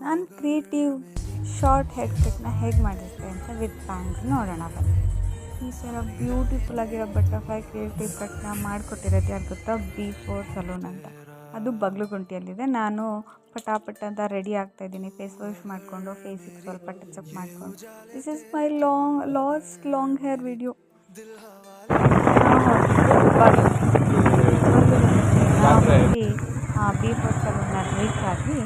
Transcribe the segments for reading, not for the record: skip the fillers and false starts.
ನಾನು creative short hair ಕಟ್ನ ಹೇಗೆ ಮಾಡಿರ್ತೆ ಅಂತ ವಿತ್ ಬ್ಯಾಂಗ್ಸ್ ನೋಡೋಣ ಬನ್ನಿ. ಈ ಥರ ಬ್ಯೂಟಿಫುಲ್ ಆಗಿರೋ ಬಟರ್ಫ್ಲೈ ಕ್ರಿಯೇಟಿವ್ ಕಟ್ನ ಮಾಡಿಕೊಟ್ಟಿರೋದು ಯಾರು ಗೊತ್ತಾ, B4 ಸಲೂನ್ ಅಂತ. ಅದು ಬಗ್ಲುಗುಂಟಿಯಲ್ಲಿದೆ. ನಾನು ಪಟಾಪಟ್ ಅಂತ ರೆಡಿ ಆಗ್ತಾಯಿದ್ದೀನಿ, ಫೇಸ್ ವಾಶ್ ಮಾಡಿಕೊಂಡು ಫೇಸಿಗೆ ಸ್ವಲ್ಪ ಟಚಪ್ ಮಾಡಿಕೊಂಡು. This is my long hair video. B4 ಸಲೂನ್ನ ರೀಚ್ ಆಗಿ,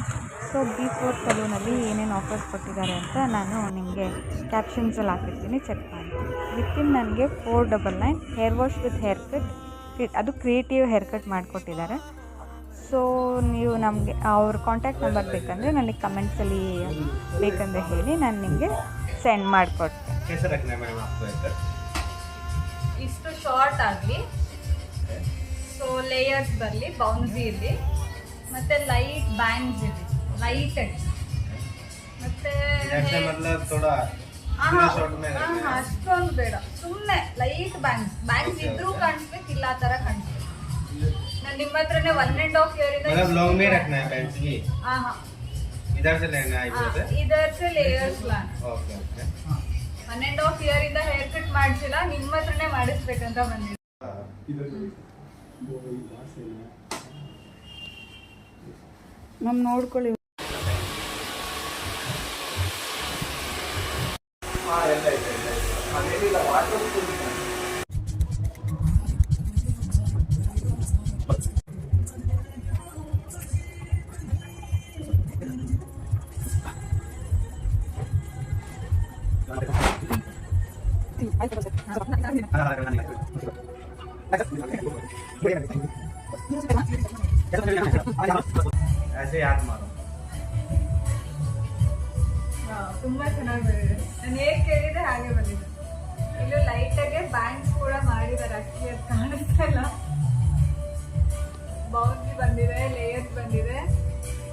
ಸೊ B4 ಸಲೂನಲ್ಲಿ ಏನೇನು ಆಫರ್ಸ್ ಕೊಟ್ಟಿದ್ದಾರೆ ಅಂತ ನಾನು ನಿಮಗೆ ಕ್ಯಾಪ್ಷನ್ಸಲ್ಲಿ ಹಾಕಿರ್ತೀನಿ, ಚೆಕ್ ಮಾಡಿ. ವಿತಿನ್ ನನಗೆ 499 hair wash with hair cut, ಅದು ಕ್ರಿಯೇಟಿವ್ ಹೇರ್ ಕಟ್ ಮಾಡಿಕೊಟ್ಟಿದ್ದಾರೆ. ಸೊ ನೀವು ನಮಗೆ ಅವ್ರ ಕಾಂಟ್ಯಾಕ್ಟ್ ನಂಬರ್ ಬೇಕಂದರೆ ನನಗೆ ಕಮೆಂಟ್ಸಲ್ಲಿ ಬೇಕಂದರೆ ಹೇಳಿ, ನಾನು ನಿಮಗೆ ಸೆಂಡ್ ಮಾಡಿಕೊಡ್ತೀನಿ. ಇಷ್ಟು ಶಾರ್ಟ್ ಆಗಲಿ, ಸೊ ಲೇಯರ್ಸ್ ಬರಲಿ, ಬೌನ್ಸಿ ಇರಲಿ, ಮತ್ತು ಲೈಟ್ ಬ್ಯಾಂಗ್ಸ್ ಇರಲಿ, ಲೈಟೆಡ್. ಮತ್ತು ಅಷ್ಟೊಂದು ಬೇಡ, ಸುಮ್ಮನೆ ಲೈಟ್ ಬ್ಯಾಂಗ್ಸ್ ಇದ್ರೂ ಕಾಣಿಸ್ಬೇಕು, ಇಲ್ಲ ಆ ಥರ ಕಾಣಿಸ್ಬೇಕು. ನಾನು ನಿಮ್ಮ ಹತ್ರನೇ 1.5 year ಇಂದ इधर से लेयर्स लाना. 1.5 year ಇಂದ ಹೇರ್ ಕಟ್ ಮಾಡಿಸಿಲ್ಲ, ನಿಮ್ಮ ಹತ್ರನೇ ಮಾಡಿಸ್ಬೇಕಂತ ಬಂದಿದ್ದೆ. ನಮ್ಮ ನೋಡ್ಕೊಳ್ಳಿ. ऐसे याद मारो. ತುಂಬಾ ಚೆನ್ನಾಗಿ ಬಂದಿದೆ. ನಾನು ಹೇಗೆ ಕೇಳಿದೆ ಹಾಗೆ ಬಂದಿದೆ. ಇಲ್ಲೂ ಲೈಟಾಗೆ ಬ್ಯಾಂಗ್ಸ್ ಕೂಡ ಮಾಡಿದ್ದಾರೆ, ಅಷ್ಟೇ ಅದು ಕಾಣಿಸ್ತಾ ಇಲ್ಲ. ಬೌನ್ಸಿ ಬಂದಿದೆ, ಲೇಯರ್ಸ್ ಬಂದಿದೆ.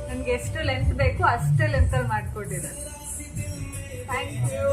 ನನಗೆ ಎಷ್ಟು ಲೆಂತ್ ಬೇಕು ಅಷ್ಟೇ ಲೆಂತಲ್ಲಿ ಮಾಡಿಕೊಟ್ಟಿದ್ದಾರೆ. Thank you.